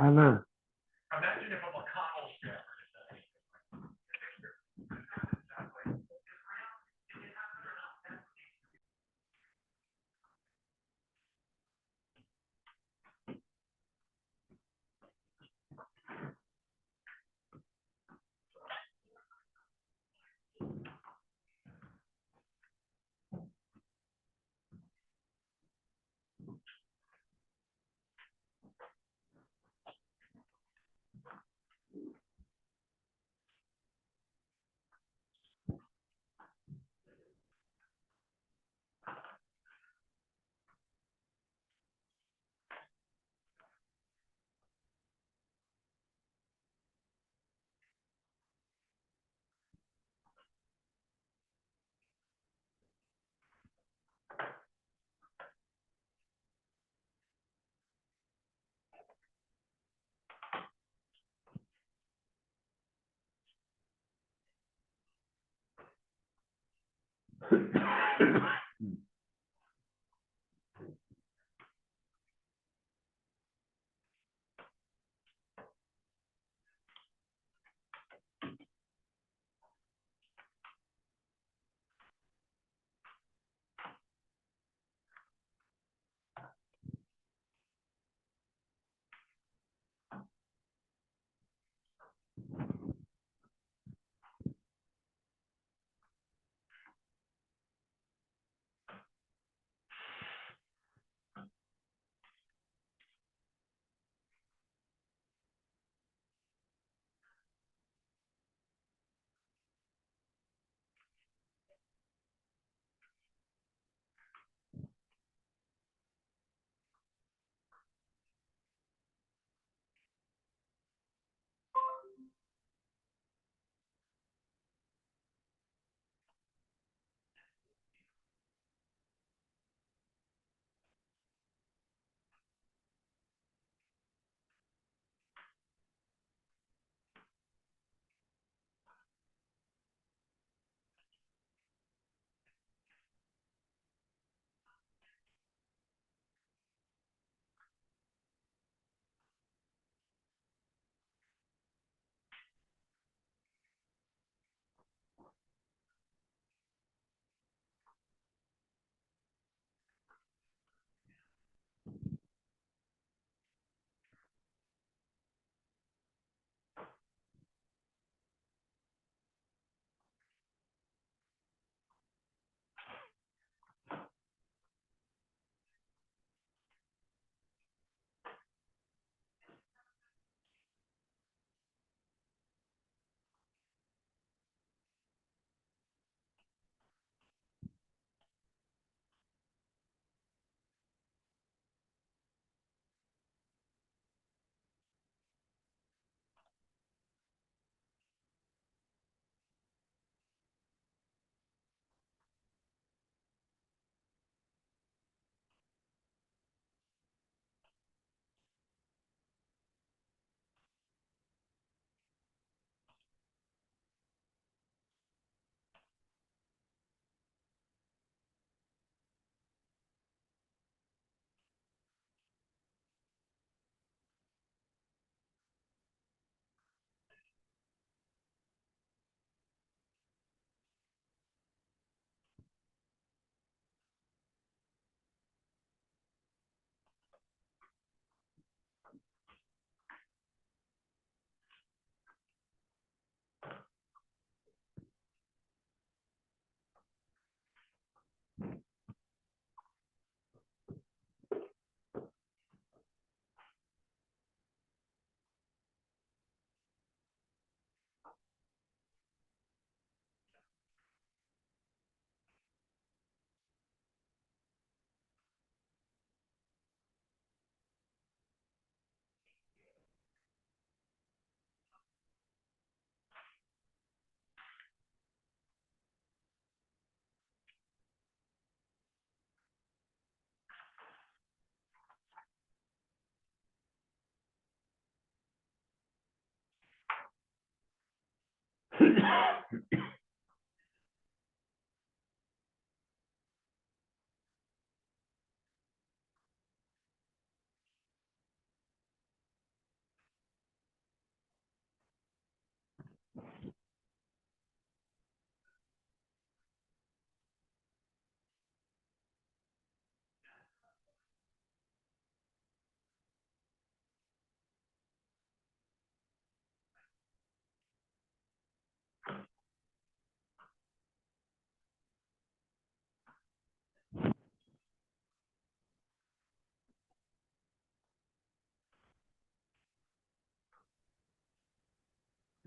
Anna. Imagine if a McConnell's there.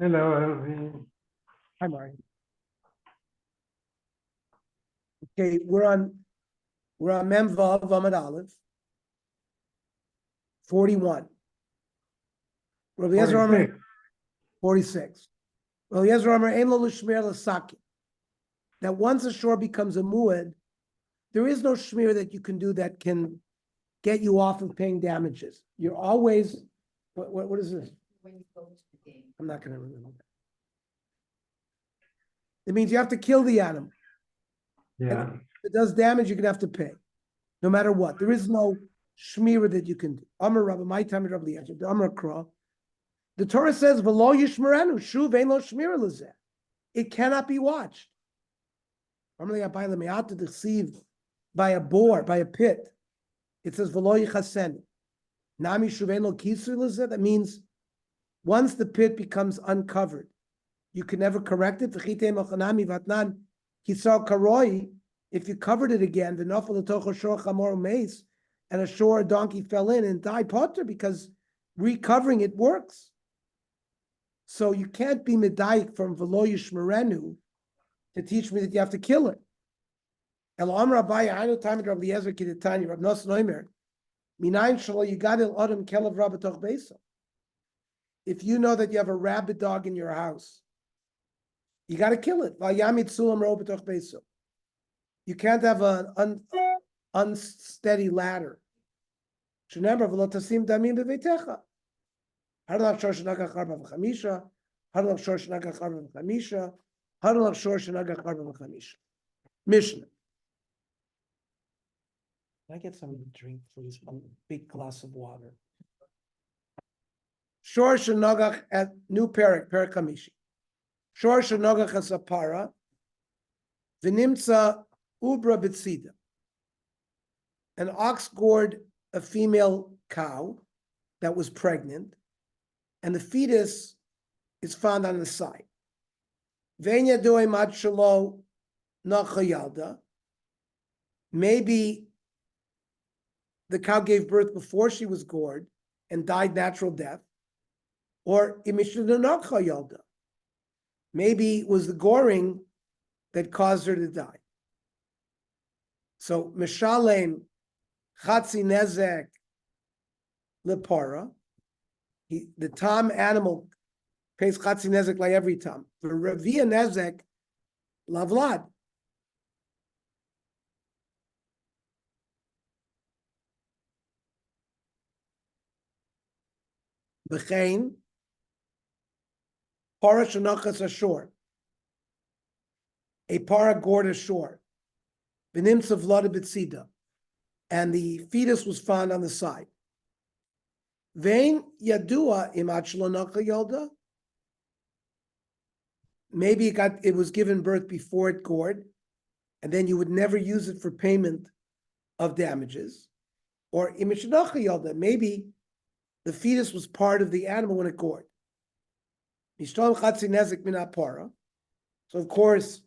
Hello, Elvin. Hi, Mari. Okay, we're on Mem Vav Amud Aleph, 41. Rabbi Yezer Omer, 46. Rabbi Yezer Omer, Ein lo l'shmir l'saki. That once a shore becomes a muad, there is no shmir that you can do that can get you off of paying damages. You're always, what is this? When you go to the game. I'm not going to remember that. It means you have to kill the animal. Yeah. If it does damage, you're going to have to pay, no matter what. There is no shmira that you can do. Amar Rabba, my time is Rabbi Yezer. The Amar Kra. The Torah says, "V'lo yishmerenu shuv ein lo shmira lezeh." It cannot be watched. Normally, I buy the me'at deceived by a boar, by a pit. It says, "V'lo yichasen." Nami shuv ein lo kisur lezeh. That means once the pit becomes uncovered, you can never correct it. V'chitei mochanami vatnan kisar karoi. If you covered it again, the nafal l'tocho shor chamor umeis, and a shore donkey fell in and died potter because recovering it works. So you can't be medayik from v'lo yishmerenu to teach me that you have to kill it. El Amar Abaye, I know time of Rabbi Yezer Kidetani, Rabbi Nos Noimer, Minayin Shalo Yigadil Adam Kelev Rabbatoch Beisa. If you know that you have a rabid dog in your house, you got to kill it. Vayamid Sulam Rabbatoch Beisa. You can't have an unsteady ladder. Remember, v'lo tasim damim beveitecha. Harlach shor shenaga charba v'chamisha. Harlach shor shenaga charba v'chamisha. Harlach shor shenaga charba v'chamisha. Mishnah. Can I get some drink, please? A big glass of water. Shor shenagach at new perik hamishi. Shor shenagach as a para. V'nimtza ubra b'tzida. An ox gored a female cow that was pregnant, and the fetus is found on the side. Venya doy mat shelo nachayalda. Maybe the cow gave birth before she was gored and died natural death, or imishna nachayalda. Maybe it was the goring that caused her to die. So mishalem chatzi nezek lepara. The tam animal pays chatzi nezek like every tam. For ravia nezek lavlad. B'chein para shenachas ashore. A para gored ashore. V'nimtza vlada b'tzida. And the fetus was found on the side. Vein yadua imachlo yolda. Maybe it was given birth before it gored, and then you would never use it for payment of damages. Or imachlo yolda. Maybe the fetus was part of the animal when it gored. Mishtal chatzi nezik min apara. So of course,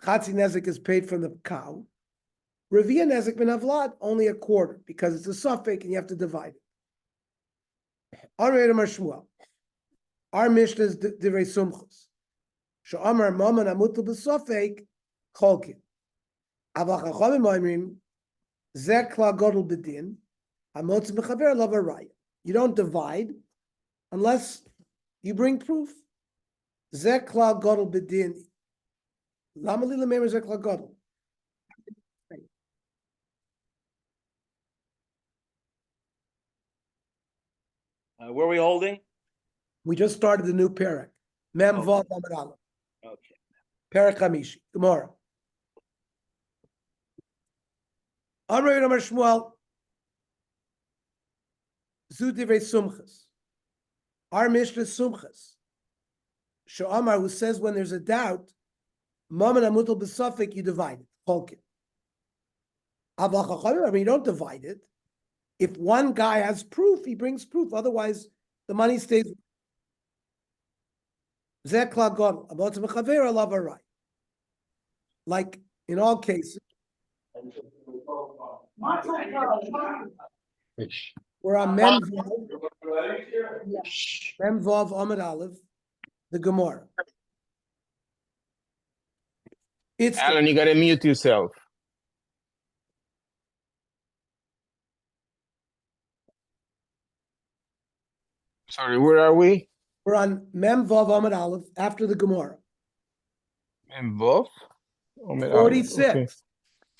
chatzi nezik is paid from the cow. Revia nezik min avlad, only a quarter, because it's a suffix and you have to divide it. Our Mishnah is divrei sumchus. She'amar maman amutul b'suffix cholkin. Avach hachamim oimrim zeh kla godol b'din hamotz mechaver lav haraya. You don't divide unless you bring proof. Zeh kla godol b'din. Lama li lememer zeh kla godol. Where are we holding? We just started the new parak. Mem Oh. Vav Amud Aleph. Perek Hamishi, Gemara. Amar Amar Shmuel, Zu Divrei Sumchas. Our Mishnah is Sumchas. Sho'amar, who says when there's a doubt, Maman Amutal B'Safik, you divide it. Cholkin. Aval Chachamim, I mean, you don't divide it. If one guy has proof, he brings proof. Otherwise, the money stays. Zeh Klal Gadol, Abot Mechaver, Alav Arai. Like in all cases, we're on Mem Vav Amud Aleph, the Gemara. It's Alan, you gotta mute yourself. Sorry, where are we? we're on Mem Vav Amud Aleph after the Gemara. In both? 46.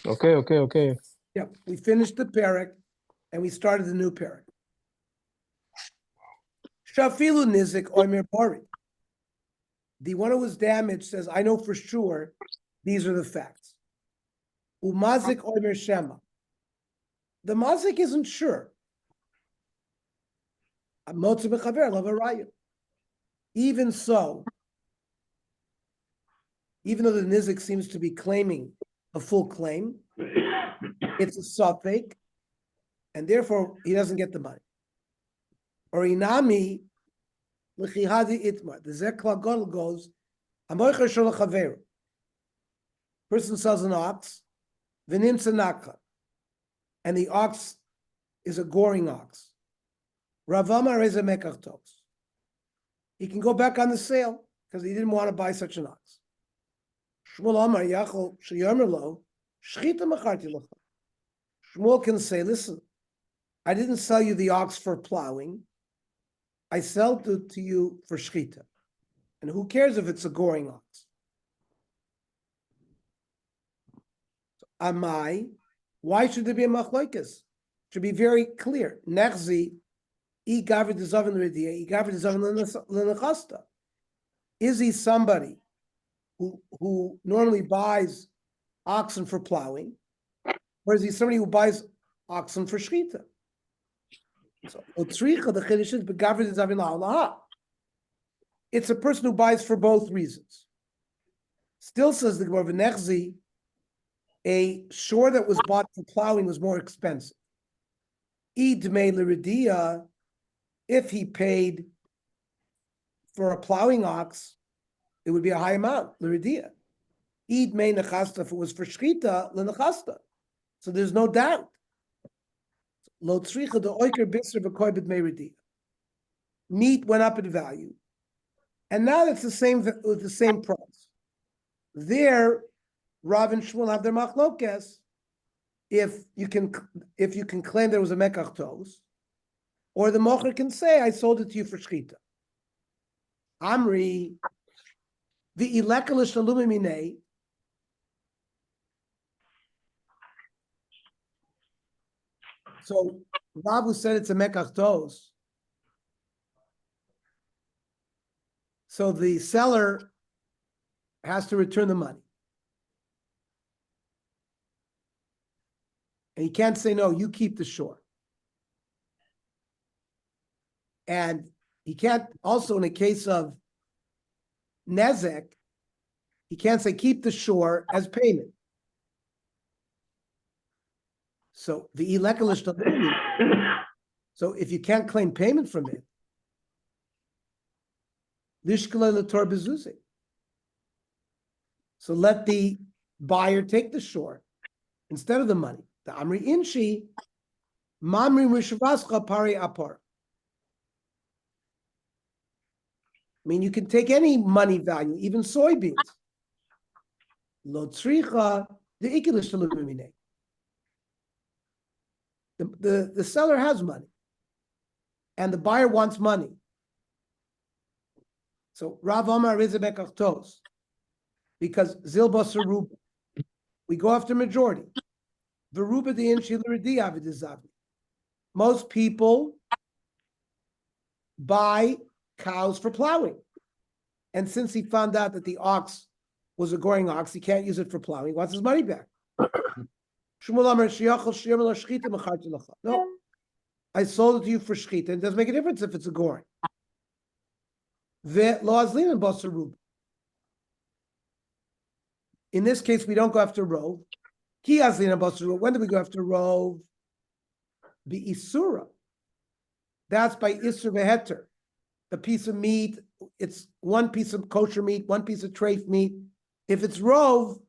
Okay. Yep, we finished the parak and we started the new parak. Shafilu Nizik Omer Bari. The one who was damaged says, I know for sure these are the facts. Umazik Omer Shema. The mazik isn't sure. Even so, even though the nizik seems to be claiming a full claim, it's a safek, and therefore he doesn't get the money. Or inami l'chihadi itmar. The Zeh Klal Gadol goes, Amoicha shel chaver. Person sells an ox, v'nimtza nakha, and the ox is a goring ox. Rav Amar is a mekach tos. He can go back on the sale because he didn't want to buy such an ox. Shmuel Amar Yachol sheyomer lo shchita macharti lecha. Shmuel can say, listen, I didn't sell you the ox for plowing. I sell it to you for shchita. And who cares if it's a goring ox? So, Amai, why should there be a machlokes? Should be very clear. Nechzi, I gavid dezavan ridia, I gavid dezavan lenachasta. Is he somebody who normally buys oxen for plowing, or is he somebody who buys oxen for shchita? So, otzricha the chiddush is begavid dezavan la'alaha. It's a person who buys for both reasons. Still says the Gemara v'nechzi, a shore that was bought for plowing was more expensive. Idmei l'ridia, if he paid for a plowing ox, it would be a high amount, l'ridia. Idmei nechasta, if it was for shchita, l'nechasta. So there's no doubt. Lo tzricha the oiker bisser v'koy b'dmei ridia. Meat went up in value, and now it's the same with the same price. There, Rav and Shmuel have their machlokes. If you can claim there was a mekach tos, or the mocher can say, I sold it to you for shchita. Amri, the ilekalish alumimine. So Rav who said it's a mekach tos. So the seller has to return the money. And he can't say, no, you keep the shore. And he can't, also in a case of nezek, he can't say, keep the shore as payment. So the ilekalish. So if you can't claim payment from it, so let the buyer take the shore instead of the money. The Amri Inshi, Mamri Mishvascha Pari Apar. I mean, you can take any money value, even soybeans. Lo tzricha the ikilish telumimine. The seller has money, and the buyer wants money. So Rav Amar is a mekach tos, because zilba saruba. We go after majority. Veruba the inshi l'ridia v'dizavi. Most people buy cows for plowing, and since he found out that the ox was a goring ox. He can't use it for plowing. He wants his money back. Shmuel Amar Shiachol Shir Melo Shchita Mecharti Lecha. No, I sold it to you for shchita. It doesn't make a difference if it's a goring. Ve lo azlin and basar rub. In this case, we don't go after rov. Ki azlin and basar rub. When do we go after rov? The isura. That's by isur veheter. A piece of meat, it's one piece of kosher meat, one piece of treif meat. If it's rov,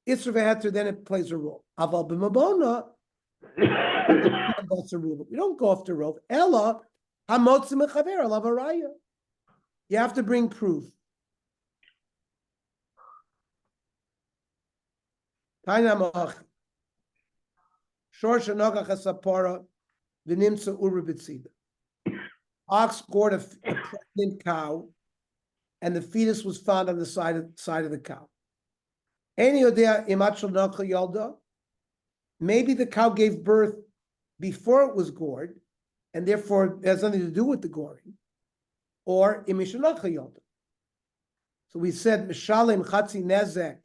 isur veheter, then it plays a role. Aval b'mabona, we don't go after rov. Ella hamotzi mechaver alav haraya. You have to bring proof. Tainamach shor shenogach hasapara v'nimtza ura b'tzida. Ox gored a pregnant cow, and the fetus was found on the side of the cow. Maybe the cow gave birth before it was gored, and therefore it has nothing to do with the goring. Or imishanach yolda. So we said mishalim chatzi nezek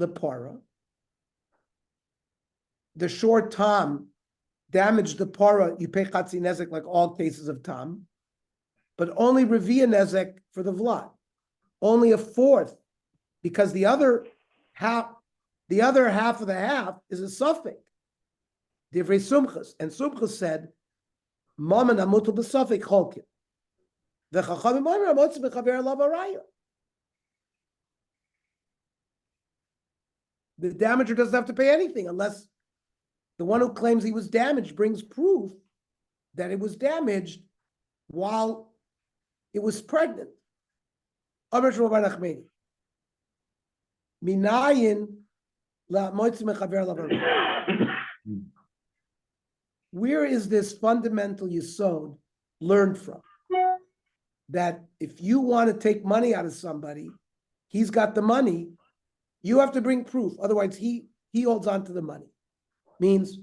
lepara. The short tam damaged the para. You pay chatzi nezek like all cases of tam, but only revia nezek for the vlad. Only a fourth, because the other half of the half is a suffix. Divrei sumchas, and sumchas said, "Maman amutul b'suffix cholkin." The chachamim omer amotzi b'chaver alav haraya. The damager doesn't have to pay anything unless the one who claims he was damaged brings proof that it was damaged while it was pregnant. Amar Shmuel bar Nachmani. Minayin la'amotzi b'chaver alav haraya. Where is this fundamental yesod learned from? That if you want to take money out of somebody, he's got the money, you have to bring proof. Otherwise, he holds on to the money. Means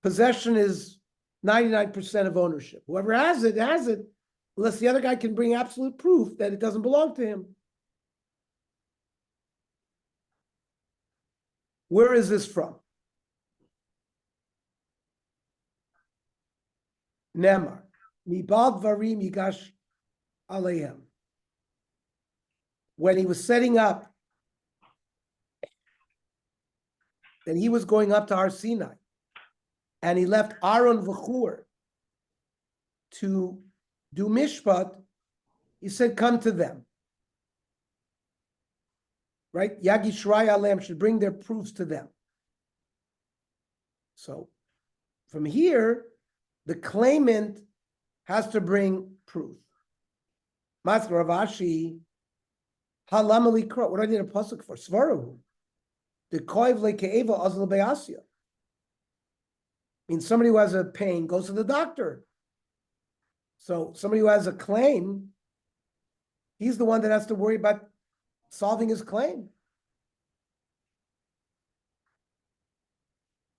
possession is 99% of ownership. Whoever has it, unless the other guy can bring absolute proof that it doesn't belong to him. Where is this from? Nemar, mibal dvarim yigash aleihem. When he was setting up, then he was going up to Har Sinai, and he left Aaron v'chur to do mishpat. He said, "Come to them." Right? Yagish Raya Aleim should bring their proofs to them. So, from here, the claimant has to bring proof. Master Ravashi, halamali kro. What do I need a pasuk for? Svarahu. The koiv lekeeva azal beasya. Means somebody who has a pain goes to the doctor. So somebody who has a claim, he's the one that has to worry about solving his claim.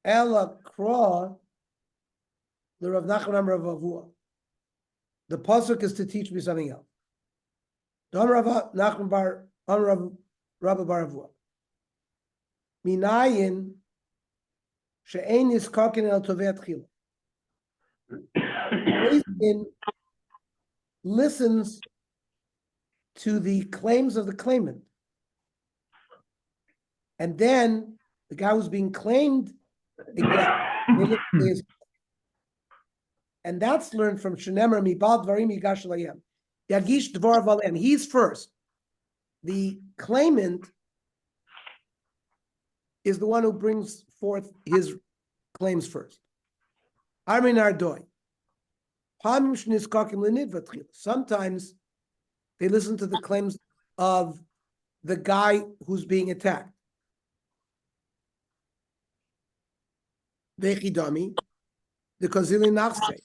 Ela kro. The Rav Nachman Rav Avua. The pasuk is to teach me something else. Dam Rav Nachman bar Rav bar Avua. Minayin she'ein niskakin el tovei tchila. Listens to the claims of the claimant, and then the guy who's being claimed again. And that's learned from Shenemer Mibal Dvarim Yigash Layem. Yagish Dvar Valem. He's first. The claimant is the one who brings forth his claims first. Armin Ardoy. Sometimes they listen to the claims of the guy who's being attacked. Vechidami, the Kozili Nachse.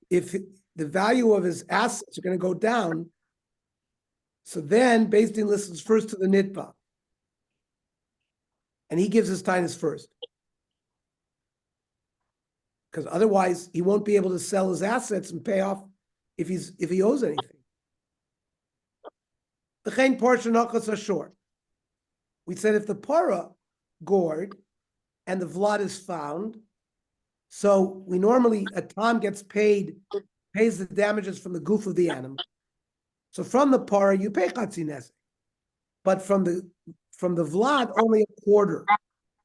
If the value of his assets are going to go down, so then Beis Din listens first to the Nitba. And he gives his tinus first. Because otherwise he won't be able to sell his assets and pay off if he owes anything. V'chein portion achas ashor. We said if the para gored and the vlad is found, so we normally, a tam gets paid, pays the damages from the goof of the animal. So from the para, you pay chatzi nezek. But from the vlad, only a quarter,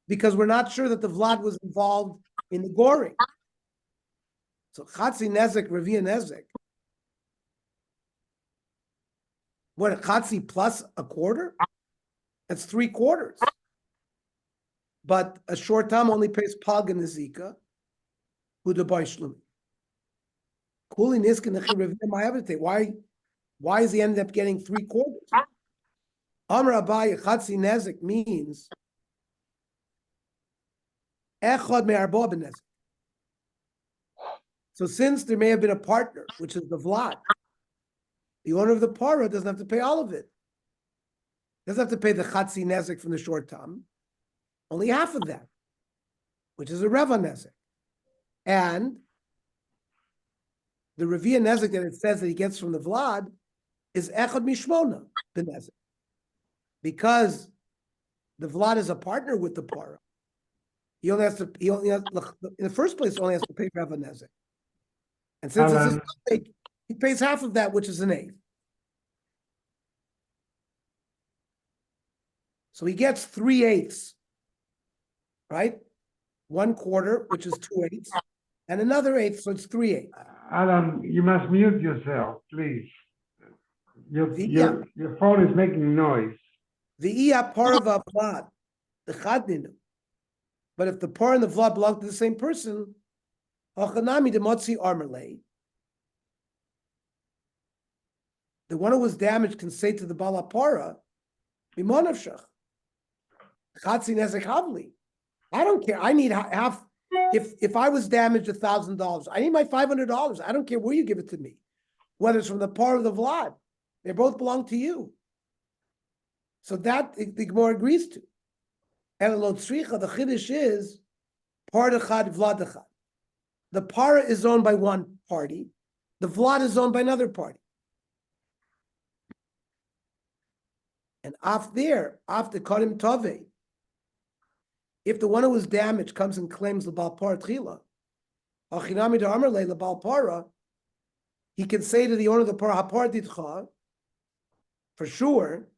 because we're not sure that the vlad was involved in the goring. So chatzi nezek, revia nezek. What, a chatzi plus a quarter? That's 3/4. But a short time only pays pag and zika. Who the baishlum? Kuli niskin revia my everything. Why is he end up getting 3/4? Amar Abaye chatzi nezek means echad me'arba b'nezek. So since there may have been a partner, which is the vlad, the owner of the para doesn't have to pay all of it. Doesn't have to pay the chatzi nezek from the short tam, only half of that, which is a reva nezek. And the revia nezek that it says that he gets from the vlad is echad mishmona b'nezek. Because the vlad is a partner with the para, he only has, in the first place, only has to pay reva nezek. And since it's his mistake, he pays half of that, which is an eighth. So he gets 3/8, right? 1/4, which is 2/8, and another eighth, so it's 3/8. Adam, you must mute yourself, please. Yeah. Your phone is making noise. The iya parava vlad, the chadninu. But if the par and the vlad belong to the same person, hachanami demotzi armerle. The one who was damaged can say to the balapara, "Bimonavshach, chatzi nezek havli." I don't care. I need half. If I was damaged $1,000, I need my $500. I don't care where you give it to me, whether it's from the par or the vlad. They both belong to you. So that the Gemara agrees to. Elot tzricha, the chiddush is par echad vlad echad. The para is owned by one party, the vlad is owned by another party. And after karim tove, if the one who was damaged comes and claims the bal par tchila, achinami de amarle the bal para, he can say to the owner of the para, hapar ditcha, for sure,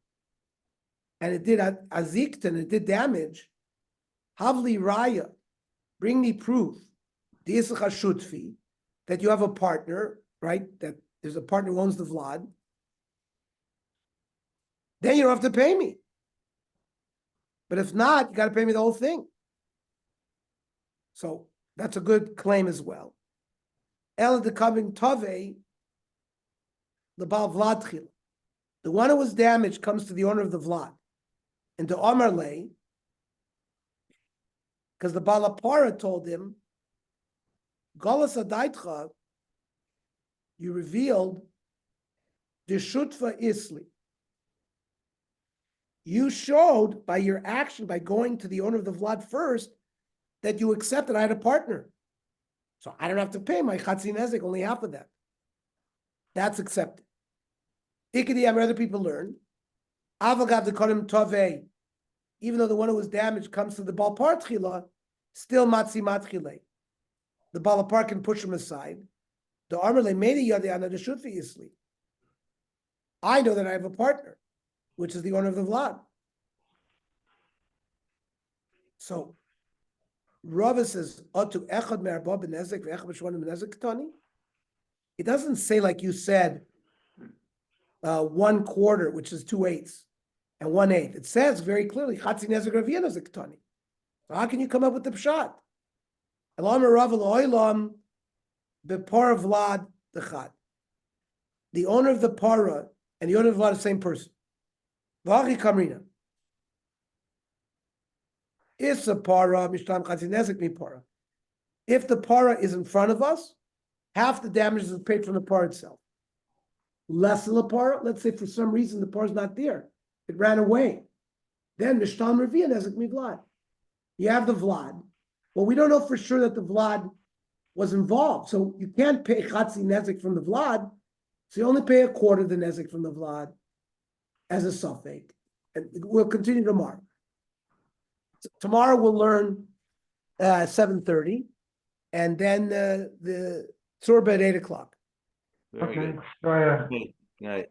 and it did aziktan, it did damage. Havli raya, bring me proof. Di'isach shutfi, that you have a partner, right? That there's a partner who owns the vlad. Then you don't have to pay me. But if not, you got to pay me the whole thing. So that's a good claim as well. El de coming tove, the bal vlad chila. The one who was damaged comes to the owner of the vlad, and to Omarle, because the balapara told him, Galas adaitcha, you revealed the shutfa isli. You showed by your action, by going to the owner of the vlad first, that you accepted I had a partner. So I don't have to pay my chatzi nezek, only half of that. That's accepted. Ikadiyam, other people learn. Avagav the kodim tove, even though the one who was damaged comes to the balpar tchila, still matzi matchile. The balapar can push him aside. The armorle made a yadayana the shutfi isli. I know that I have a partner, which is the owner of the vlad. So Rava says, "Otu echad me'arba b'nezek ve'echad b'shvanim b'nezek ketani." It doesn't say like you said, 1/4, which is 2/8, and 1/8. It says very clearly, "Chatzi nezek ravia nezek ketani." So how can you come up with the pshat? Elam Rav lo'olam b'par vlad dechad. The owner of the para and the owner of the vlad are the same person. V'achi kamrina. It's a para, mishtam chatzi nezek mi para. If the para is in front of us, half the damage is paid from the para itself. Less than the para, let's say for some reason the para is not there, it ran away. Then mishtam revia nezek mi vlad. You have the vlad. Well, we don't know for sure that the vlad was involved, so you can't pay chatzi nezek from the vlad. So you only pay 1/4 the nezek from the vlad. as a suffix. And we'll continue tomorrow. Tomorrow we'll learn 7:30, and then the Tzorba at 8 o'clock. Very Okay, good. go ahead. Good. Right.